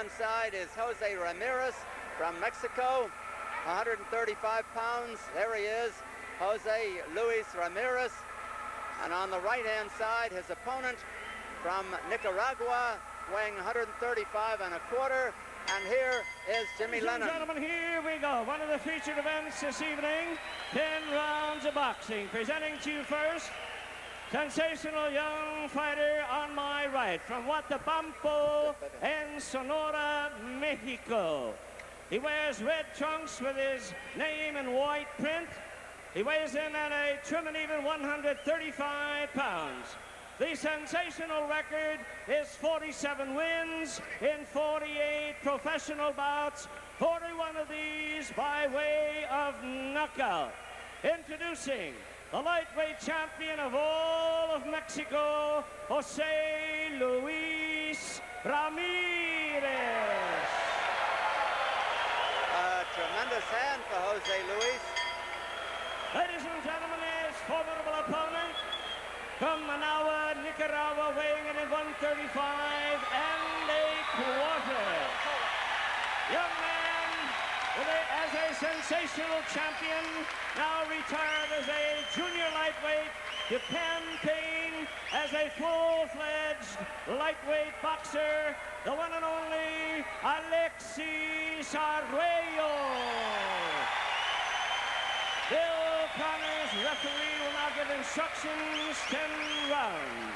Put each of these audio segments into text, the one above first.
right-hand side is Jose Ramirez from Mexico, 135 pounds. There he is, Jose Luis Ramirez. And on the right-hand side, his opponent from Nicaragua, weighing 135 and a quarter. And here is Jimmy Lennon. Ladies and gentlemen, here we go. One of the featured events this evening, 10 rounds of boxing. Presenting to you first, sensational young fighter on my right from Huatabampo in Sonora, Mexico. He wears red trunks with his name in white print. He weighs in at a trim and even 135 pounds. The sensational record is 47 wins in 48 professional bouts, 41 of these by way of knockout. Introducing the lightweight champion of all of Mexico, Jose Luis Ramirez. A tremendous hand for Jose Luis. Ladies and gentlemen, his formidable opponent from Managua, Nicaragua, weighing in at 135 and a quarter. Young man as a sensational champion, now retired as a junior lightweight to campaign as a full-fledged lightweight boxer, the one and only Alexis Arguello. Bill Connors, referee, will now give instructions, 10 rounds.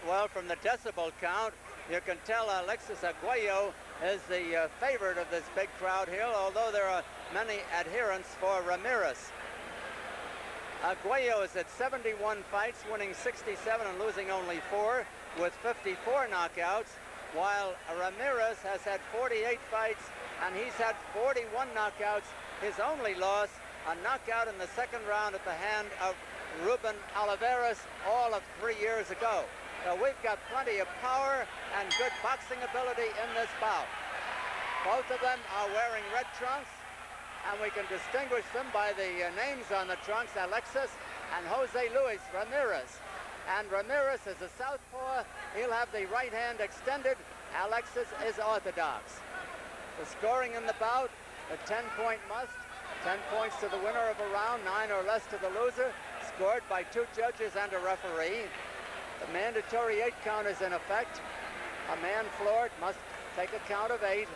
Well, from the decibel count, you can tell Alexis Arguello is the favorite of this big crowd here, although there are many adherents for Ramirez. Arguello is at 71 fights, winning 67 and losing only 4, with 54 knockouts, while Ramirez has had 48 fights, and he's had 41 knockouts. His only loss, a knockout in the second round at the hand of Ruben Olivares, all of 3 years ago. So we've got plenty of power and good boxing ability in this bout. Both of them are wearing red trunks, and we can distinguish them by the names on the trunks, Alexis and Jose Luis Ramirez. And Ramirez is a southpaw. He'll have the right hand extended. Alexis is orthodox. The scoring in the bout, a 10-point must. 10 points to the winner of a round, 9 or less to the loser, scored by 2 judges and a referee. The mandatory 8 count is in effect. A man floored must take a count of 8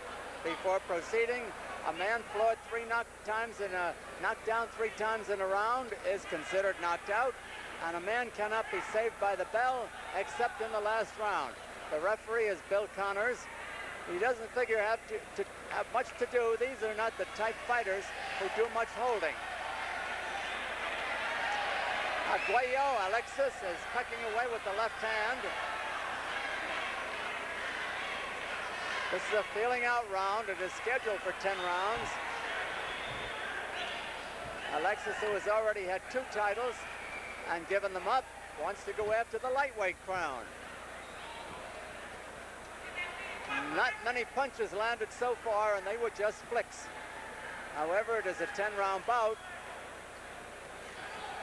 before proceeding. A man floored knocked down 3 times in a round is considered knocked out, and a man cannot be saved by the bell except in the last round. The referee is Bill Connors. He doesn't figure have much to do. These are not the type fighters who do much holding. Arguello, Alexis, is pecking away with the left hand. This is a feeling out round. It is scheduled for 10 rounds. Alexis, who has already had 2 titles and given them up, wants to go after the lightweight crown. Not many punches landed so far, and they were just flicks. However, it is a 10-round bout.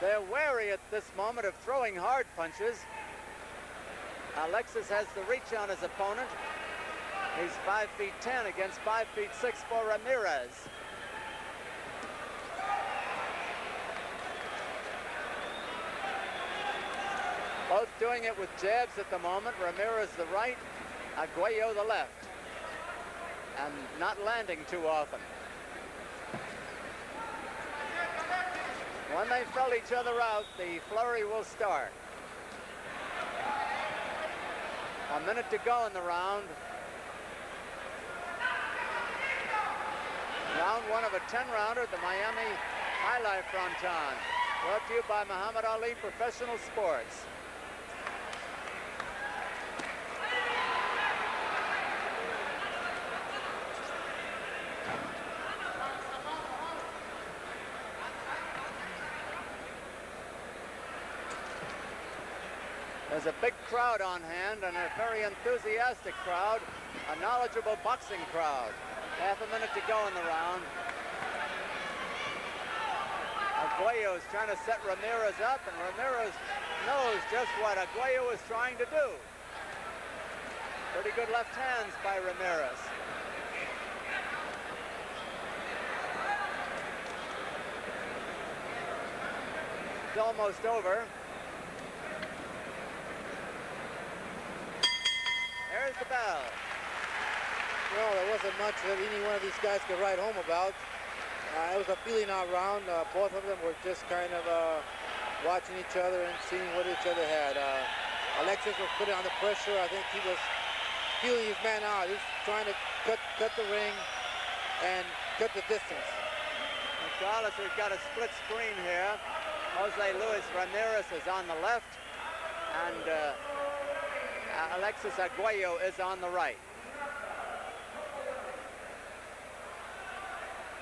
They're wary at this moment of throwing hard punches. Alexis has the reach on his opponent. He's 5'10" against 5'6" for Ramirez. Both doing it with jabs at the moment. Ramirez the right, Arguello the left, and not landing too often. When they felt each other out, the flurry will start. A minute to go in the round. Round 1 of a 10-rounder, the Miami Highlight Fronton. Brought to you by Muhammad Ali Professional Sports. There's a big crowd on hand, and a very enthusiastic crowd, a knowledgeable boxing crowd. Half a minute to go in the round. Arguello is trying to set Ramirez up, and Ramirez knows just what Arguello is trying to do. Pretty good left hands by Ramirez. It's almost over. There's the bell. Well, there wasn't much that any one of these guys could write home about. It was a feeling out round. Both of them were just kind of watching each other and seeing what each other had. Alexis was putting on the pressure. I think he was feeling his man out. He's trying to cut the ring and cut the distance. Carlos, we've got a split screen here. Jose Luis Ramirez is on the left, and Alexis Arguello is on the right.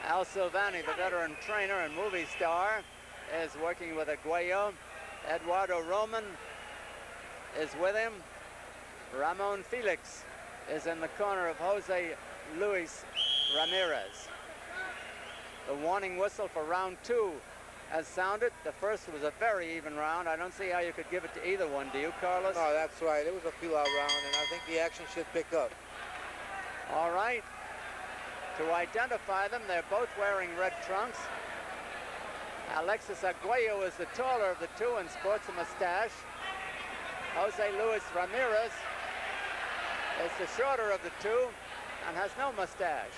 Al Silvani, the veteran trainer and movie star, is working with Arguello. Eduardo Roman is with him. Ramon Felix is in the corner of Jose Luis Ramirez. The warning whistle for round 2 has sounded. The first was a very even round. I don't see how you could give it to either one, do you, Carlos? No, that's right. It was a feel-out round, and I think the action should pick up. All right. To identify them, they're both wearing red trunks. Alexis Arguello is the taller of the two and sports a mustache. Jose Luis Ramirez is the shorter of the two and has no mustache.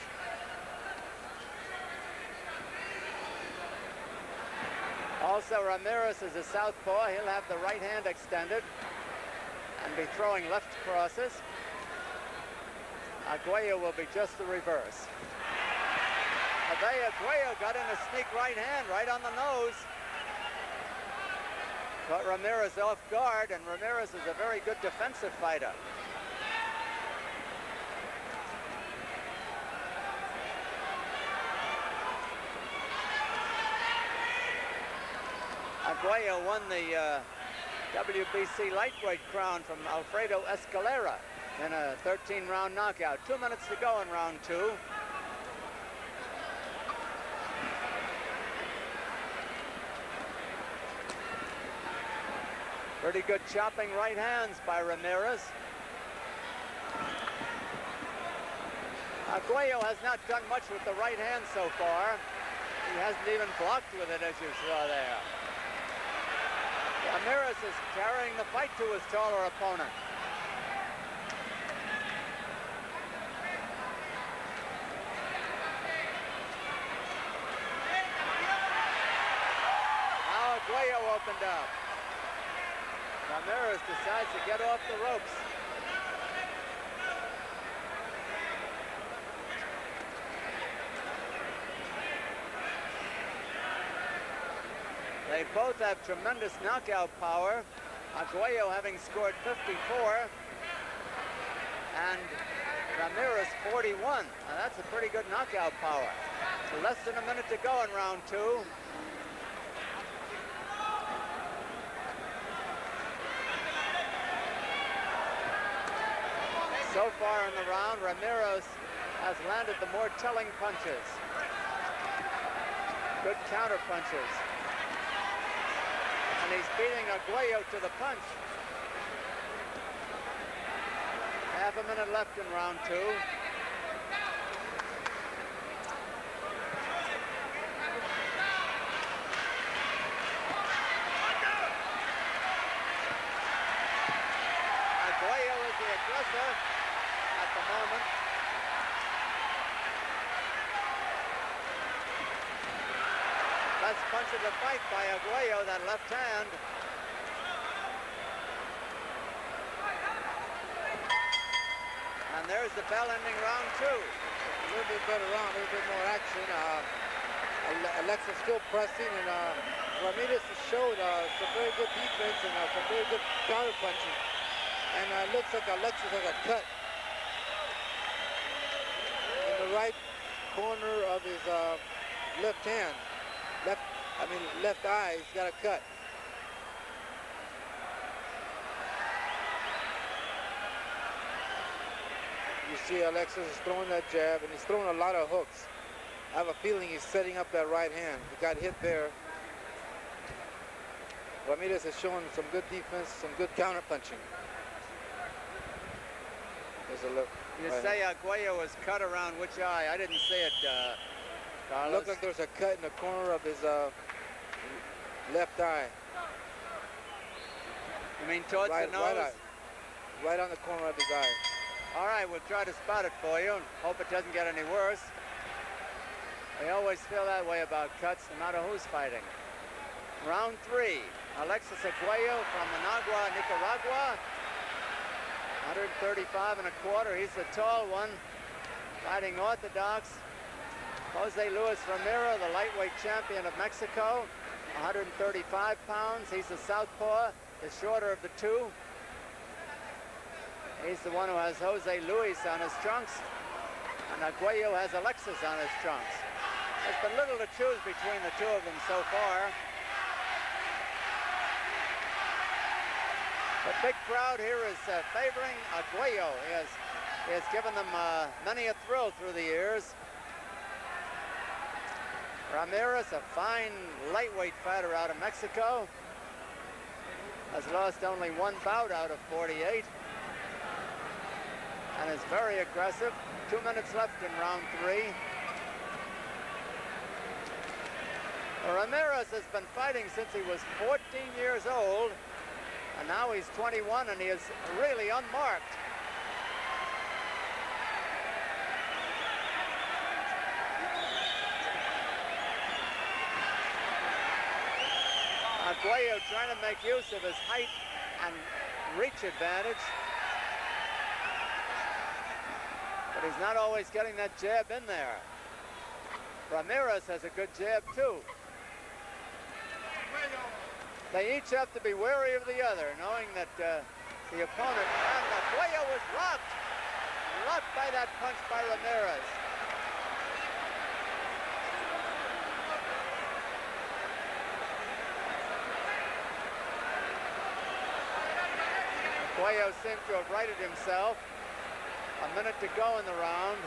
Also, Ramirez is a southpaw. He'll have the right hand extended and be throwing left crosses. Arguello will be just the reverse. Arguello got in a sneak right hand right on the nose. Caught Ramirez off guard, and Ramirez is a very good defensive fighter. Arguello won the WBC Lightweight crown from Alfredo Escalera in a 13-round knockout. 2 minutes to go in round 2. Pretty good chopping right hands by Ramirez. Arguello has not done much with the right hand so far. He hasn't even blocked with it, as you saw there. Ramirez is carrying the fight to his taller opponent. Now Arguello opened up. Ramirez decides to get off the ropes. They both have tremendous knockout power. Arguello having scored 54 and Ramirez 41. Now that's a pretty good knockout power. So less than a minute to go in round 2. So far in the round, Ramirez has landed the more telling punches. Good counter punches. And he's beating Arguello to the punch. Half a minute left in round 2. Arguello is the aggressor at the moment. Best punch of the fight by Arguello, that left hand. And there's the bell ending round 2. A little bit better round, a little bit more action. Alexis still pressing, and Ramirez has showed some very good defense and some very good counter punching. And it looks like Alexis has a cut in the right corner of his left hand. Left eye, he's got a cut. You see Alexis is throwing that jab, and he's throwing a lot of hooks. I have a feeling he's setting up that right hand. He got hit there. Ramirez is showing some good defense, some good counter punching. There's a look. You say Arguello was cut around which eye? I didn't see it, Carlos. Looked like there's a cut in the corner of his left eye. You mean towards the nose? Right on the corner of his eye. All right, we'll try to spot it for you and hope it doesn't get any worse. I always feel that way about cuts, no matter who's fighting. Round 3, Alexis Arguello from Managua, Nicaragua. 135.25. He's the tall one, fighting orthodox. Jose Luis Ramirez, the lightweight champion of Mexico, 135 pounds. He's the southpaw, the shorter of the two. He's the one who has Jose Luis on his trunks, and Arguello has Alexis on his trunks. There's been little to choose between the two of them so far. The big crowd here is favoring Arguello. He has given them many a thrill through the years. Ramirez, a fine lightweight fighter out of Mexico, has lost only one bout out of 48 and is very aggressive. 2 minutes left in round 3. Ramirez has been fighting since he was 14 years old, and now he's 21 and he is really unmarked. Arguello trying to make use of his height and reach advantage, but he's not always getting that jab in there. Ramirez has a good jab too. They each have to be wary of the other, knowing that the opponent, and Arguello was rocked by that punch by Ramirez. Arguello seemed to have righted himself. A minute to go in the round.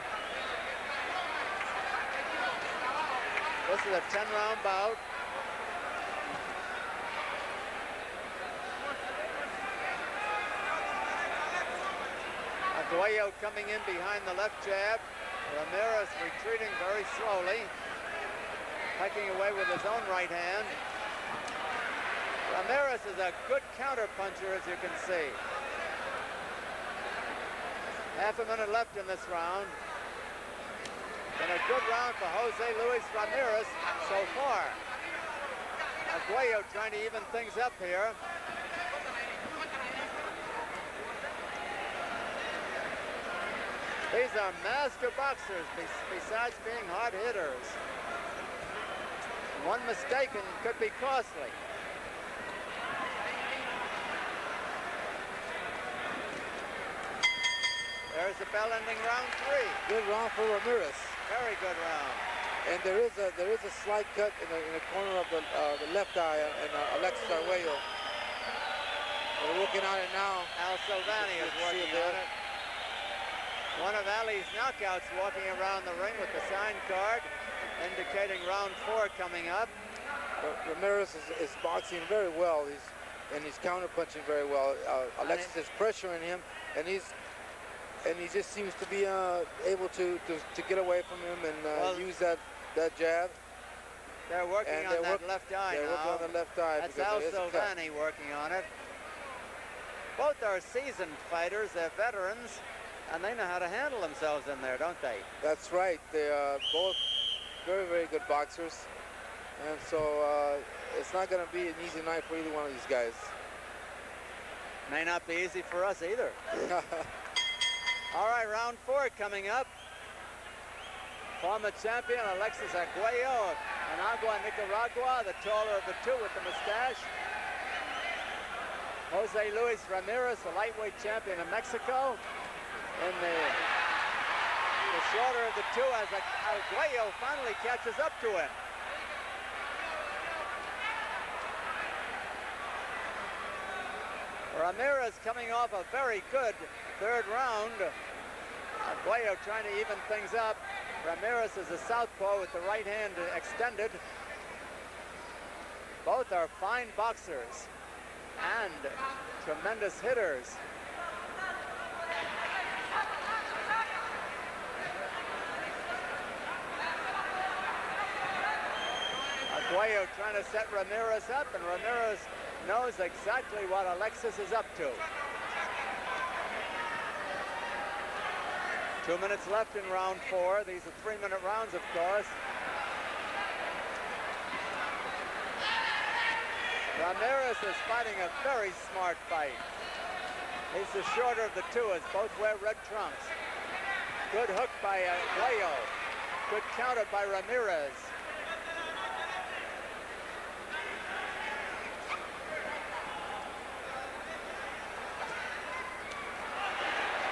This is a 10-round bout. Arguello coming in behind the left jab. Ramirez retreating very slowly, pecking away with his own right hand. Ramirez is a good counter puncher, as you can see. Half a minute left in this round. Been a good round for Jose Luis Ramirez so far. Arguello trying to even things up here. These are master boxers, besides being hard hitters. One mistake and could be costly. There's the bell ending round 3. Good round for Ramirez. Very good round. And there is a slight cut in the corner of the left eye in Alexis Arguello. We're looking at it now. Al Silvani is working on it. One of Ali's knockouts walking around the ring with the sign card indicating round 4 coming up. Ramirez is boxing very well. He's counter punching very well. Alexis is pressuring him, and he just seems to be able to get away from him and use that jab. They're working on that left eye now. They're working on the left eye. That's Al Silvani working on it. Both are seasoned fighters. They're veterans, and they know how to handle themselves in there, don't they? That's right. They are both very, very good boxers. And so it's not going to be an easy night for either one of these guys. May not be easy for us either. All right, round 4 coming up. Former champion Alexis Arguello, Managua, Nicaragua, the taller of the two with the mustache. Jose Luis Ramirez, the lightweight champion of Mexico. And the shorter of the two as Arguello finally catches up to him. Ramirez coming off a very good 3rd round. Arguello trying to even things up. Ramirez is a southpaw with the right hand extended. Both are fine boxers and tremendous hitters. Arguello trying to set Ramirez up, and Ramirez knows exactly what Alexis is up to. 2 minutes left in round 4. These are 3-minute rounds, of course. Ramirez is fighting a very smart fight. He's the shorter of the two, as both wear red trunks. Good hook by Arguello. Good counter by Ramirez.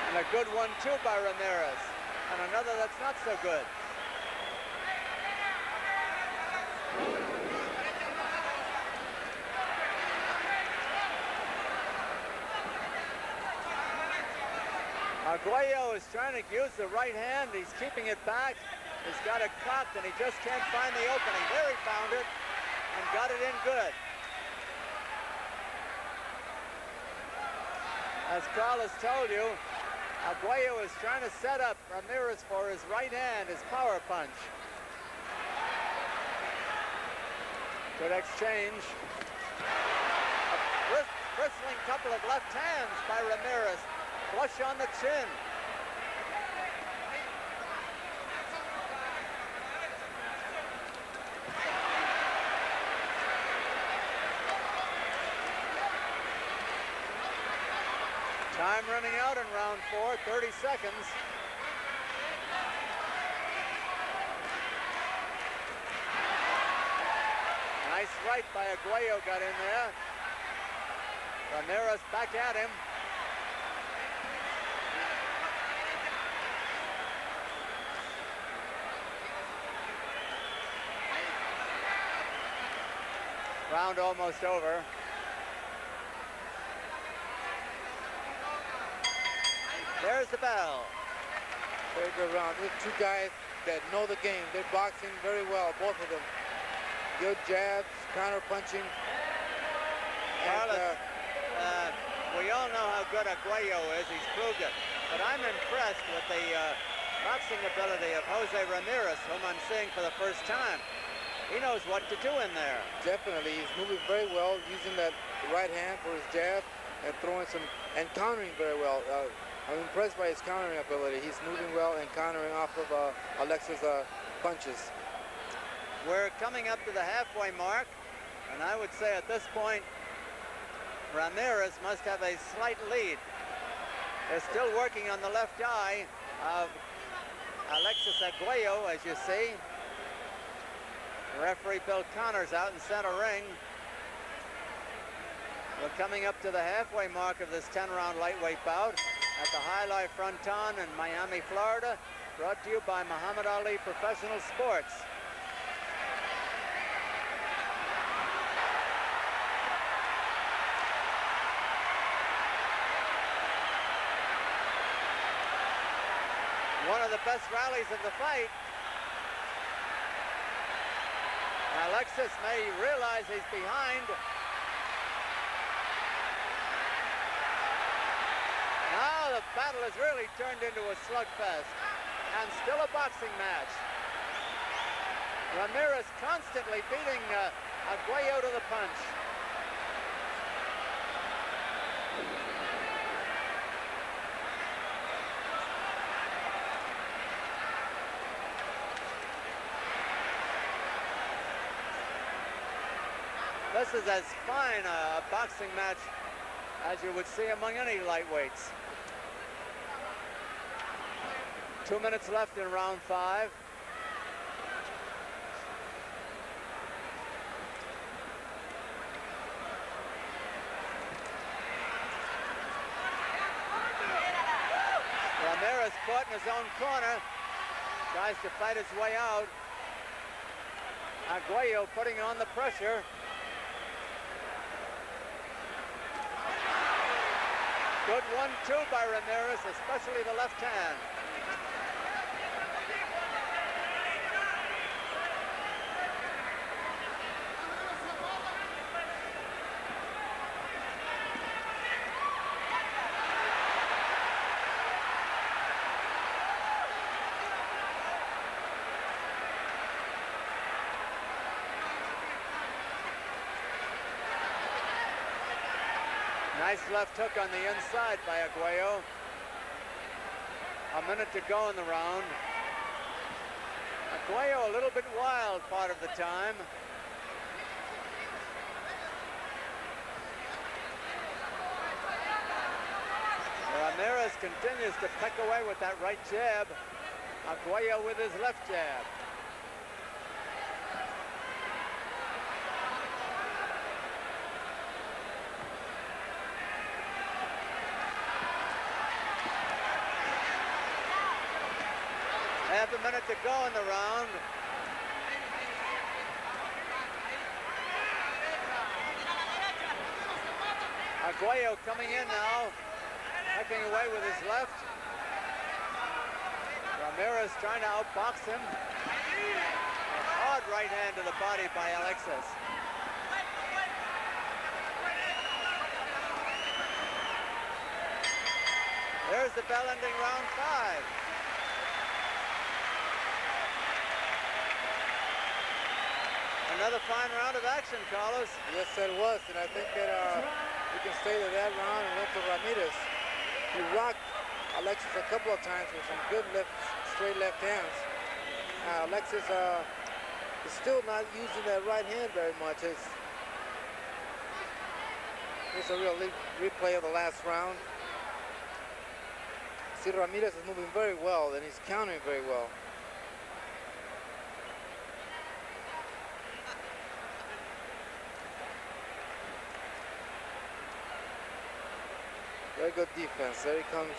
And a good one, too, by Ramirez. And another that's not so good. Arguello is trying to use the right hand. He's keeping it back. He's got it cocked, and he just can't find the opening. There he found it and got it in good. As Carl has told you, Arguello is trying to set up Ramirez for his right hand, his power punch. Good exchange. A bristling couple of left hands by Ramirez. Flush on the chin. Time running out in round 4, 30 seconds. Nice right by Arguello got in there. Ramirez back at him. Round almost over. There's the bell. Very good round. These two guys that know the game. They're boxing very well, both of them. Good jabs, counter punching. Carlos, we all know how good Arguello is. He's proved it. But I'm impressed with the boxing ability of Jose Ramirez, whom I'm seeing for the first time. He knows what to do in there. Definitely. He's moving very well, using that right hand for his jab and throwing some, and countering very well. I'm impressed by his countering ability. He's moving well and countering off of Alexis' punches. We're coming up to the halfway mark, and I would say at this point, Ramirez must have a slight lead. They're still working on the left eye of Alexis Arguello, as you see. Referee Bill Connor's out in center ring. We're coming up to the halfway mark of this 10-round lightweight bout at the High Life Fronton in Miami, Florida, brought to you by Muhammad Ali Professional Sports. One of the best rallies of the fight. Alexis may realize he's behind. Now the battle has really turned into a slugfest, and still a boxing match. Ramirez constantly beating Arguello to the punch. This is as fine a boxing match as you would see among any lightweights. 2 minutes left in round 5. Ramirez caught in his own corner, tries to fight his way out. Arguello putting on the pressure. Good 1-2 by Ramirez, especially the left hand. Nice left hook on the inside by Arguello. A minute to go in the round. Arguello a little bit wild part of the time. Ramirez continues to peck away with that right jab. Arguello with his left jab. Half a minute to go in the round. Arguello coming in now, pecking away with his left. Ramirez trying to outbox him. A hard right hand to the body by Alexis. There's the bell ending round 5. Another fine round of action, Carlos. Yes, it was, and I think that we can say that round went to Ramirez. He rocked Alexis a couple of times with some good straight left hands. Alexis is still not using that right hand very much. It's a real replay of the last round. See, Ramirez is moving very well, and he's countering very well. Very good defense. There he comes.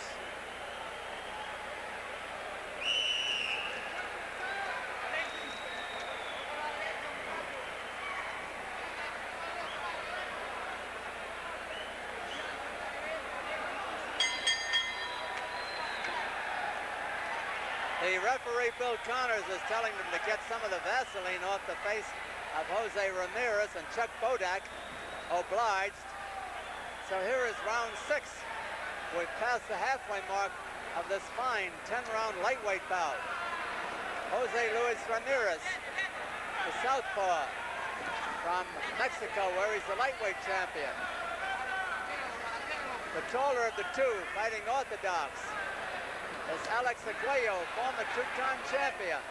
The referee, Bill Connors, is telling them to get some of the Vaseline off the face of Jose Ramirez, and Chuck Bodak obliged. So here is round 6. We've passed the halfway mark of this fine 10-round lightweight bout. Jose Luis Ramirez, the southpaw from Mexico, where he's the lightweight champion. The taller of the two, fighting orthodox, is Alex Arguello, former 2-time champion.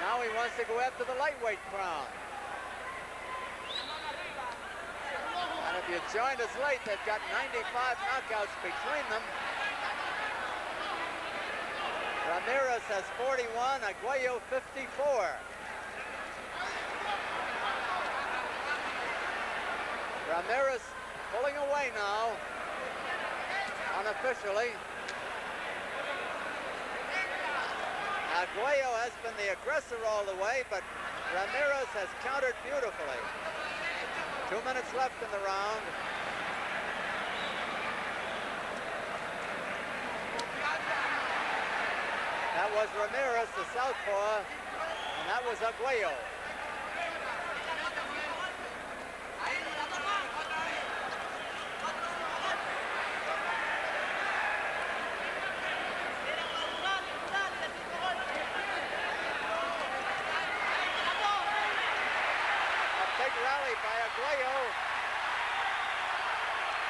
Now he wants to go after the lightweight crown. And if you joined us late, they've got 95 knockouts between them. Ramirez has 41, Arguello 54. Ramirez pulling away now, unofficially. Arguello has been the aggressor all the way, but Ramirez has countered beautifully. 2 minutes left in the round. That was Ramirez, the southpaw, and that was Arguello.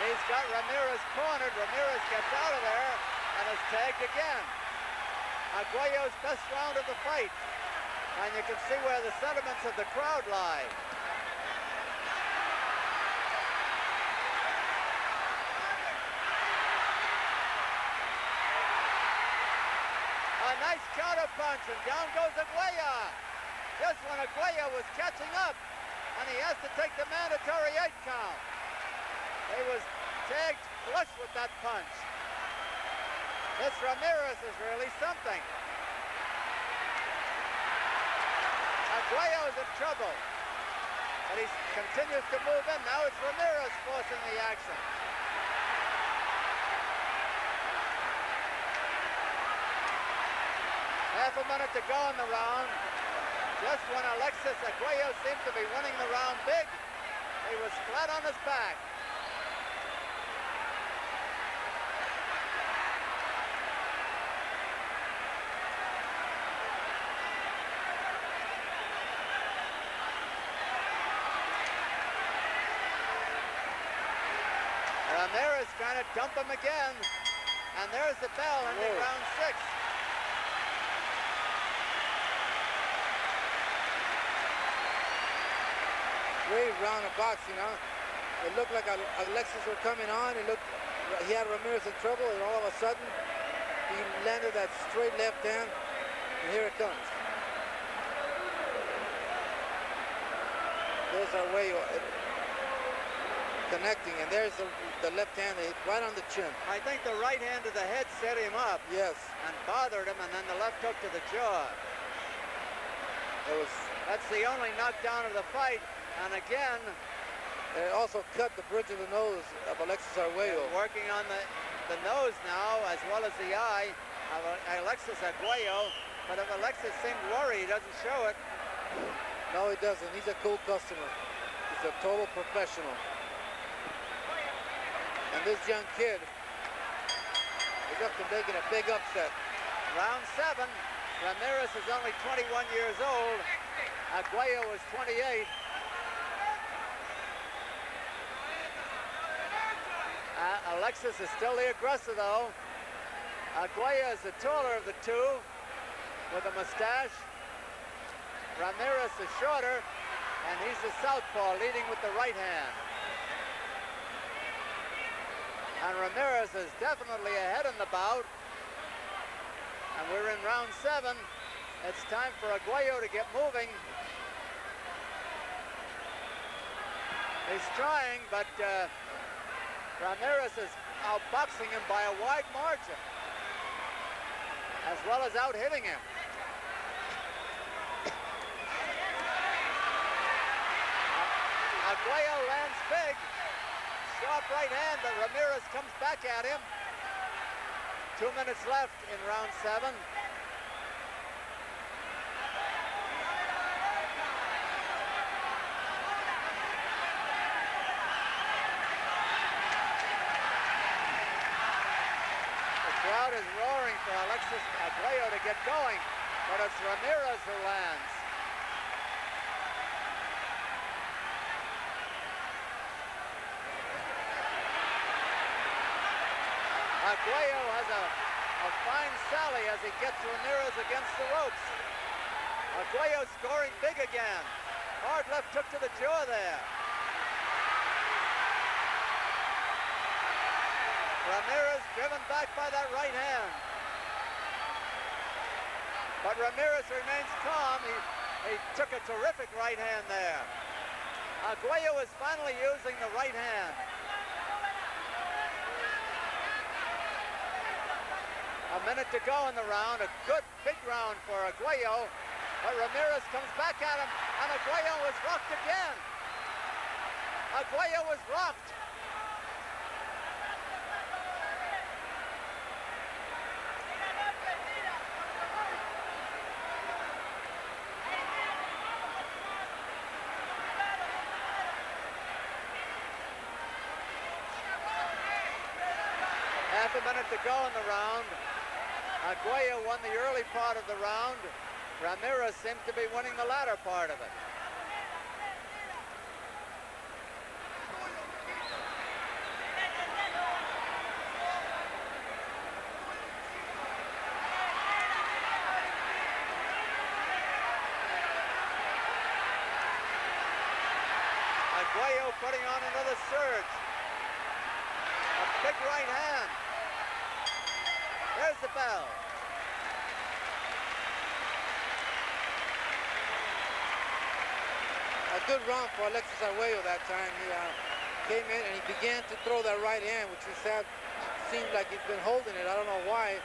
He's got Ramirez cornered. Ramirez gets out of there and is tagged again. Arguello's best round of the fight. And you can see where the sentiments of the crowd lie. A nice counter punch, and down goes Arguello. Just when Arguello was catching up, and he has to take the mandatory 8 count. He was tagged flush with that punch. This Ramirez is really something. Arguello is in trouble, but he continues to move in. Now it's Ramirez forcing the action. Half a minute to go in the round. Just when Alexis Arguello seemed to be winning the round big, he was flat on his back. Ramirez trying to dump him again. And there's the bell ending round 6. Great round of boxing, huh? It looked like Alexis were coming on. He had Ramirez in trouble, and all of a sudden, he landed that straight left hand, and here it comes. There's Arguello connecting, and there's the left hand right on the chin. I think the right hand to the head set him up. Yes. And bothered him, and then the left hook to the jaw. That's the only knockdown of the fight. And again, it also cut the bridge of the nose of Alexis Arguello. Working on the nose now, as well as the eye of Alexis Arguello. But if Alexis seemed worried, he doesn't show it. No, he doesn't. He's a cool customer. He's a total professional. And this young kid is up to making a big upset. Round 7. Ramirez is only 21 years old. Arguello is 28. Alexis is still the aggressor, though. Arguello is the taller of the two, with a mustache. Ramirez is shorter, and he's the southpaw, leading with the right hand. And Ramirez is definitely ahead in the bout. And we're in round 7. It's time for Arguello to get moving. He's trying, but Ramirez is outboxing him by a wide margin, as well as out-hitting him. Arguello lands big. Sharp right hand, but Ramirez comes back at him. 2 minutes left in round 7. The crowd is roaring for Alexis Arguello to get going, but it's Ramirez who lands. Arguello has a fine sally as he gets Ramirez against the ropes. Arguello scoring big again. Hard left hook to the jaw there. Ramirez driven back by that right hand. But Ramirez remains calm. He took a terrific right hand there. Arguello is finally using the right hand. A minute to go in the round. A good big round for Arguello. But Ramirez comes back at him, and Arguello was rocked again. Arguello was rocked. Half a minute to go in the round. Arguello won the early part of the round. Ramirez seems to be winning the latter part of it. Arguello putting on another surge. A big right hand. There's the bell. A good round for Alexis Arguello that time. He came in and he began to throw that right hand, which seemed like he's been holding it. I don't know why.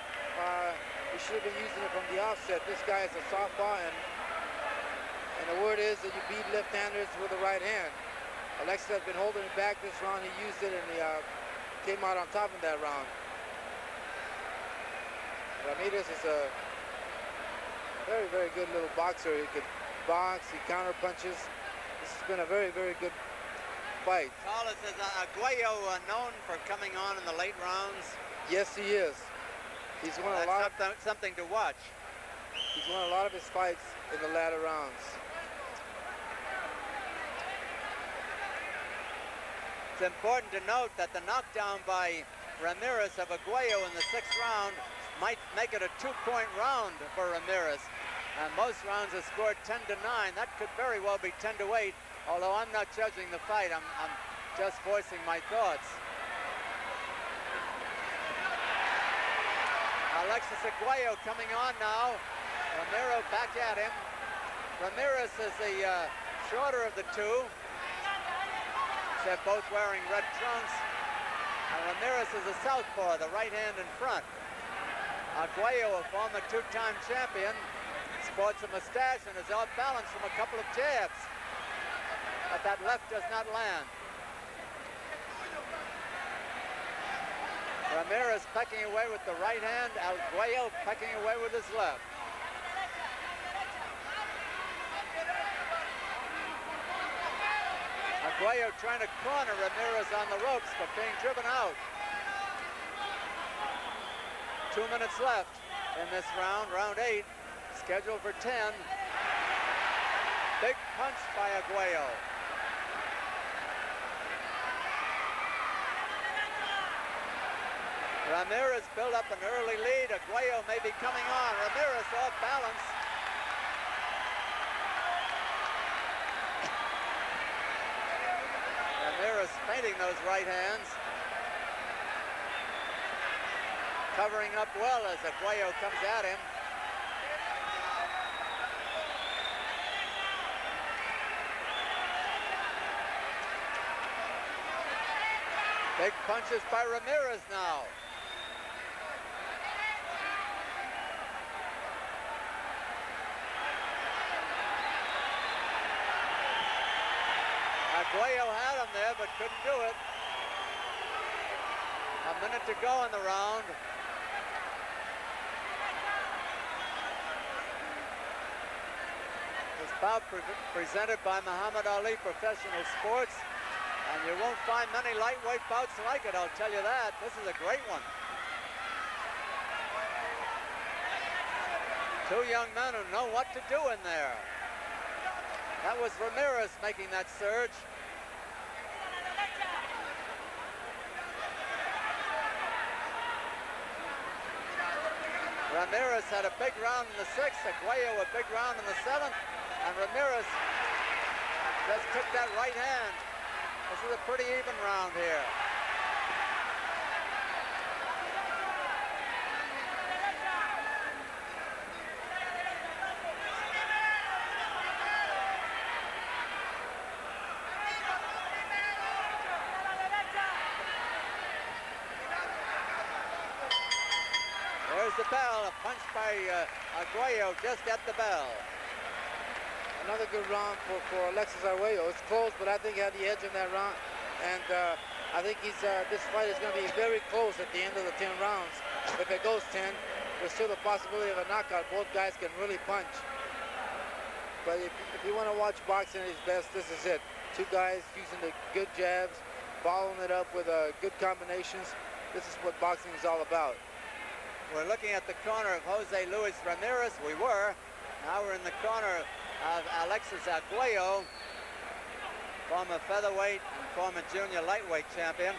He should have been using it from the offset. This guy is a southpaw, and the word is that you beat left-handers with the right hand. Alexis has been holding it back this round. He used it, and he came out on top in that round. Ramirez is a very, very good little boxer. He could box, he counter punches. This has been a very, very good fight. Carlos, is Arguello known for coming on in the late rounds? Yes, he is. He's won a lot. Something to watch. He's won a lot of his fights in the latter rounds. It's important to note that the knockdown by Ramirez of Arguello in the 6th round might make it a 2-point round for Ramirez. And most rounds are scored 10-9. That could very well be 10-8, although I'm not judging the fight. I'm just voicing my thoughts. Alexis Arguello coming on now. Ramirez back at him. Ramirez is the shorter of the two. They're both wearing red trunks. And Ramirez is a southpaw, the right hand in front. Arguello, a former 2-time champion, sports a mustache and is off balance from a couple of jabs. But that left does not land. Ramirez pecking away with the right hand, Arguello pecking away with his left. Arguello trying to corner Ramirez on the ropes, but being driven out. 2 minutes left in this round, round 8, scheduled for 10. Big punch by Arguello. Ramirez built up an early lead. Arguello may be coming on. Ramirez off balance. Ramirez feinting those right hands. Covering up well as Arguello comes at him. Big punches by Ramirez now. Arguello had him there, but couldn't do it. A minute to go in the round. This bout presented by Muhammad Ali Professional Sports, and you won't find many lightweight bouts like it, I'll tell you that. This is a great one. Two young men who know what to do in there. That was Ramirez making that surge. Ramirez had a big round in the 6th, Arguello a big round in the 7th, and Ramirez just took that right hand. This is a pretty even round here. There's the bell, a punch by Arguello just at the bell. Another good round for Alexis Arguello. It's close, but I think he had the edge in that round. And I think this fight is going to be very close at the end of the 10 rounds. If it goes 10, there's still the possibility of a knockout. Both guys can really punch. But if you want to watch boxing at its best, this is it. Two guys using the good jabs, following it up with good combinations. This is what boxing is all about. We're looking at the corner of Jose Luis Ramirez. We were. Now we're in the corner of Alexis Arguello, former featherweight and former junior lightweight champion.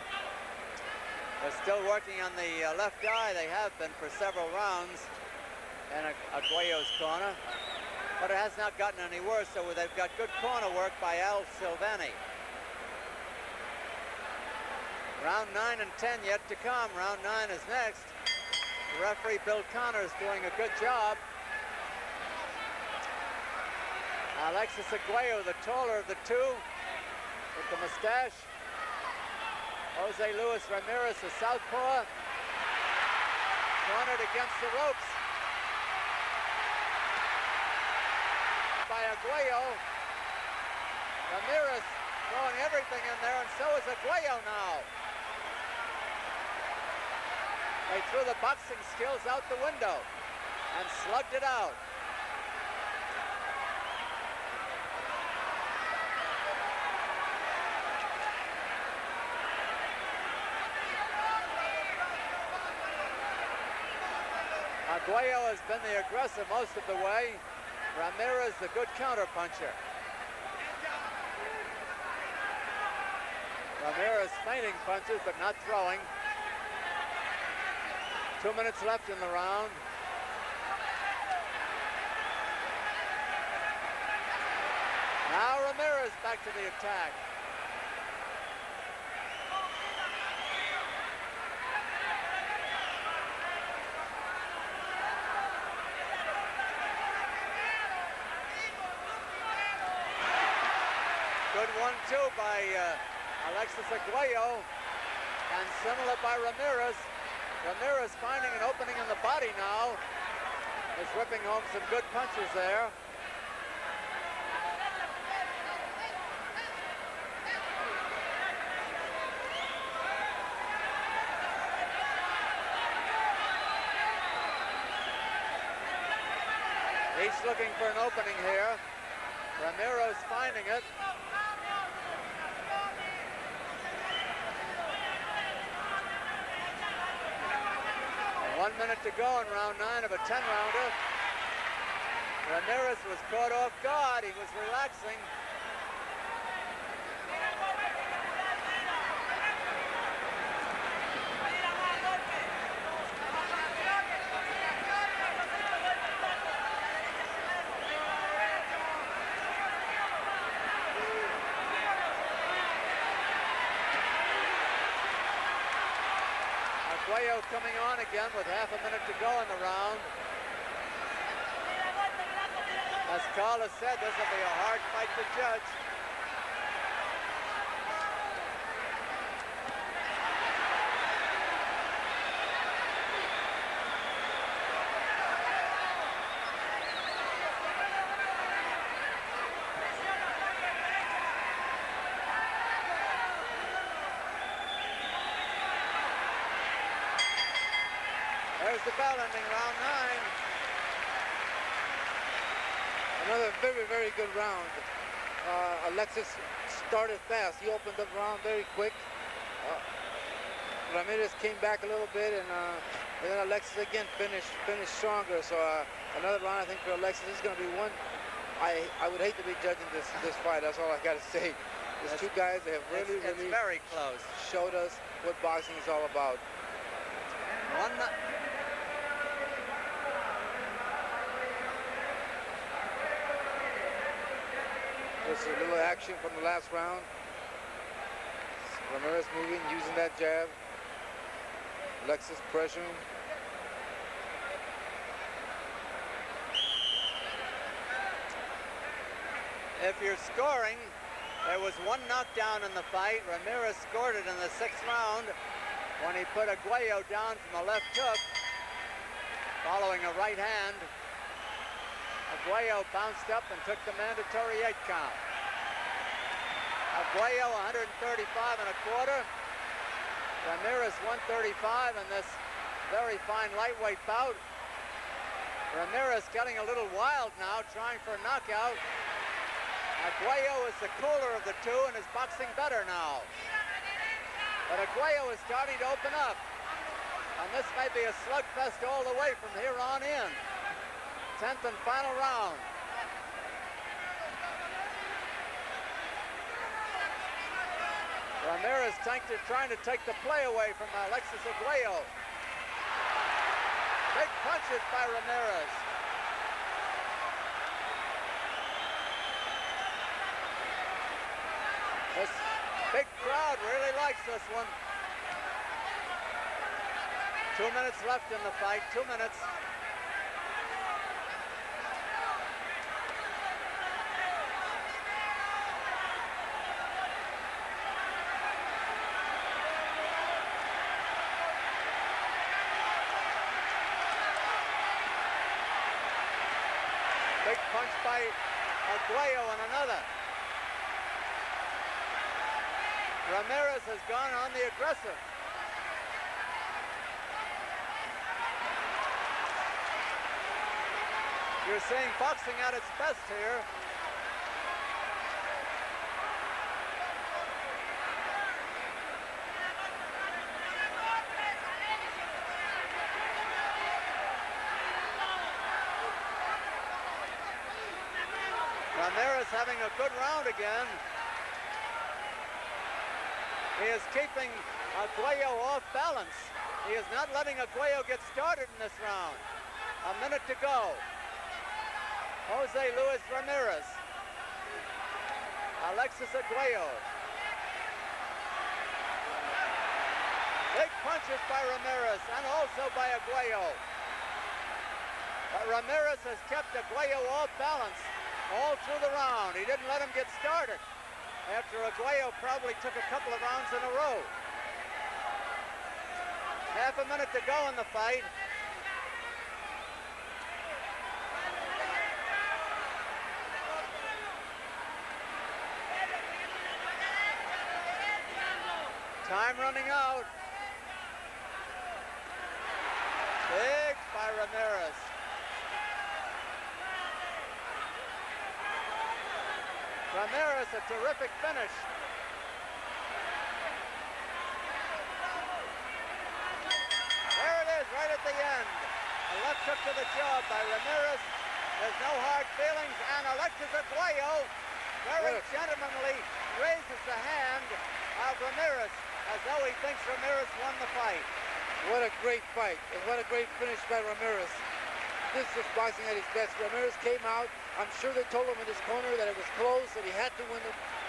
They're still working on the left eye. They have been for several rounds in Arguello's corner, but it has not gotten any worse, so they've got good corner work by Al Silvani. Round 9 and 10 yet to come. Round 9 is next. The referee Bill Connor is doing a good job. Alexis Arguello, the taller of the two, with the mustache. Jose Luis Ramirez, the southpaw, cornered against the ropes by Arguello. Ramirez throwing everything in there, and so is Arguello now. They threw the boxing skills out the window and slugged it out. Arguello has been the aggressor most of the way. Ramirez, the good counter puncher. Ramirez feinting punches, but not throwing. 2 minutes left in the round. Now Ramirez back to the attack. Good 1-2 by Alexis Arguello, and similar by Ramirez. Ramirez finding an opening in the body now. Is ripping home some good punches there. Each looking for an opening here. Ramirez finding it. One minute to go in round 9 of a 10-rounder. Ramirez was caught off guard. He was relaxing. Arguello coming on again with half a minute to go in the round. As Carlos said, this will be a hard fight to judge. There's the bell ending round 9. Another very, very good round. Alexis started fast. He opened up the round very quick. Ramirez came back a little bit, and then Alexis again finished stronger. So another round, I think, for Alexis. This is going to be one. I would hate to be judging this fight. That's all I got to say. These two guys, they have really very close. Showed us what boxing is all about. Just a little action from the last round. Ramirez moving, using that jab. Alexis pressuring. If you're scoring, there was one knockdown in the fight. Ramirez scored it in the 6th round when he put Arguello down from a left hook, following a right hand. Arguello bounced up and took the mandatory 8 count. Arguello 135.25. Ramirez 135 in this very fine lightweight bout. Ramirez getting a little wild now, trying for a knockout. Arguello is the cooler of the two and is boxing better now. But Arguello is starting to open up. And this may be a slugfest all the way from here on in. 10th and final round. Ramirez trying to take the play away from Alexis Arguello. Big punches by Ramirez. This big crowd really likes this one. 2 minutes left in the fight, 2 minutes. Big punch by Arguello and another. Ramirez has gone on the aggressive. You're seeing boxing at its best here. Ramirez having a good round again. He is keeping Arguello off balance. He is not letting Arguello get started in this round. A minute to go. Jose Luis Ramirez. Alexis Arguello. Big punches by Ramirez and also by Arguello. But Ramirez has kept Arguello off balance all through the round. He didn't let him get started after Arguello probably took a couple of rounds in a row. Half a minute to go in the fight. Time running out. Big by Ramirez. Ramirez, a terrific finish. There it is, right at the end. A left hook to the jaw by Ramirez. There's no hard feelings, and Alexis Arguello very gentlemanly raises the hand of Ramirez as though he thinks Ramirez won the fight. What a great fight, and what a great finish by Ramirez. This is boxing at his best. Ramirez came out. I'm sure they told him in his corner that it was close, that he had to win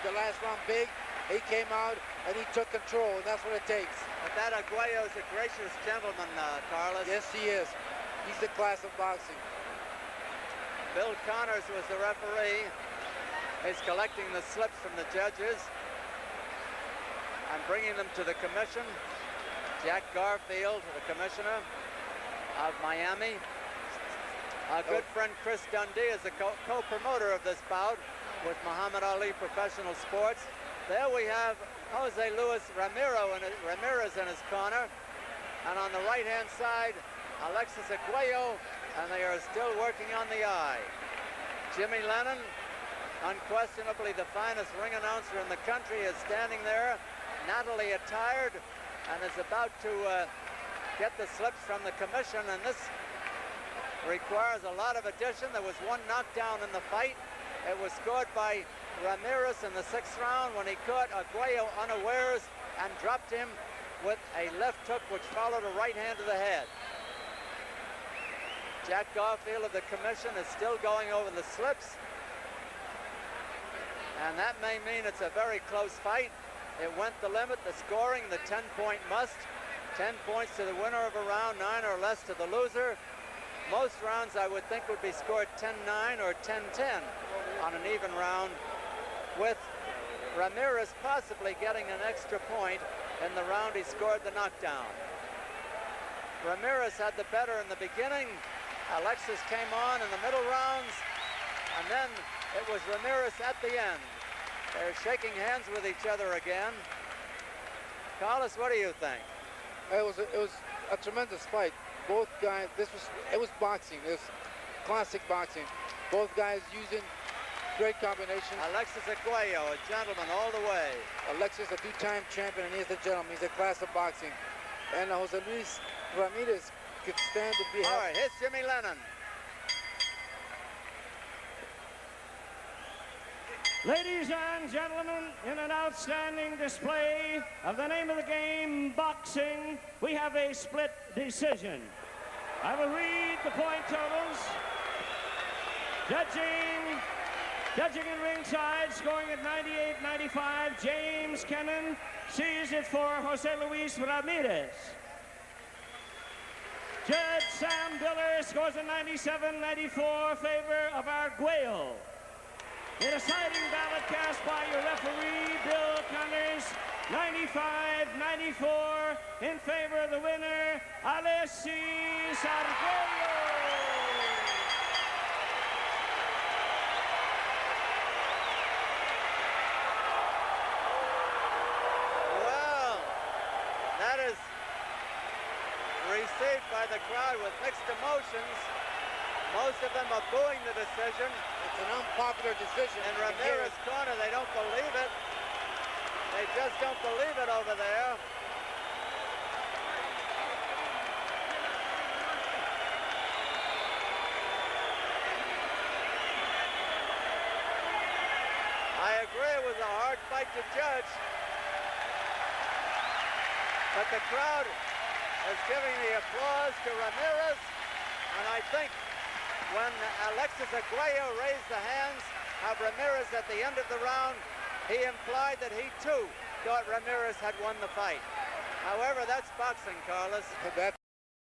the last round big. He came out and he took control, and that's what it takes. But that Arguello is a gracious gentleman, Carlos. Yes, he is. He's the class of boxing. Bill Connors was the referee. He's collecting the slips from the judges and bringing them to the commission. Jack Garfield, the commissioner of Miami. Our good friend Chris Dundee is the co-promoter of this bout with Muhammad Ali Professional Sports. There we have Jose Luis Ramirez in his corner. And on the right-hand side, Alexis Arguello, and they are still working on the eye. Jimmy Lennon, unquestionably the finest ring announcer in the country, is standing there, nattily attired, and is about to get the slips from the commission, and this requires a lot of addition. There was one knockdown in the fight. It was scored by Ramirez in the 6th round when he caught Arguello unawares and dropped him with a left hook which followed a right hand to the head. Jack Garfield of the commission is still going over the slips, and that may mean it's a very close fight. It went the limit, the scoring, the 10-point must. 10 points to the winner of a round, 9 or less to the loser. Most rounds I would think would be scored 10-9 or 10-10 on an even round, with Ramirez possibly getting an extra point in the round he scored the knockdown. Ramirez had the better in the beginning. Alexis came on in the middle rounds, and then it was Ramirez at the end. They're shaking hands with each other again. Carlos, what do you think? It was a tremendous fight. Both guys, it was boxing. It was classic boxing. Both guys using great combinations. Alexis Arguello, a gentleman all the way. Alexis, a two-time champion, and he's a gentleman. He's a class of boxing. And Jose Luis Ramirez could stand to be. All right, here's Jimmy Lennon. Ladies and gentlemen, in an outstanding display of the name of the game, boxing, we have a split decision. I will read the point totals. Judging in ringside, scoring at 98-95, James Kennan sees it for Jose Luis Ramirez. Judge Sam Biller scores a 97-94 favor of Arguello. In a deciding ballot cast by your referee, Bill Connors, 95-94 in favor of the winner, Alexis Arguello. Well, that is received by the crowd with mixed emotions. Most of them are booing the decision. It's an unpopular decision. In Ramirez's corner, they don't believe it. They just don't believe it over there. I agree it was a hard fight to judge. but the crowd is giving the applause to Ramirez, and I think when Alexis Arguello raised the hands of Ramirez at the end of the round, he implied that he too thought Ramirez had won the fight. However, that's boxing, Carlos.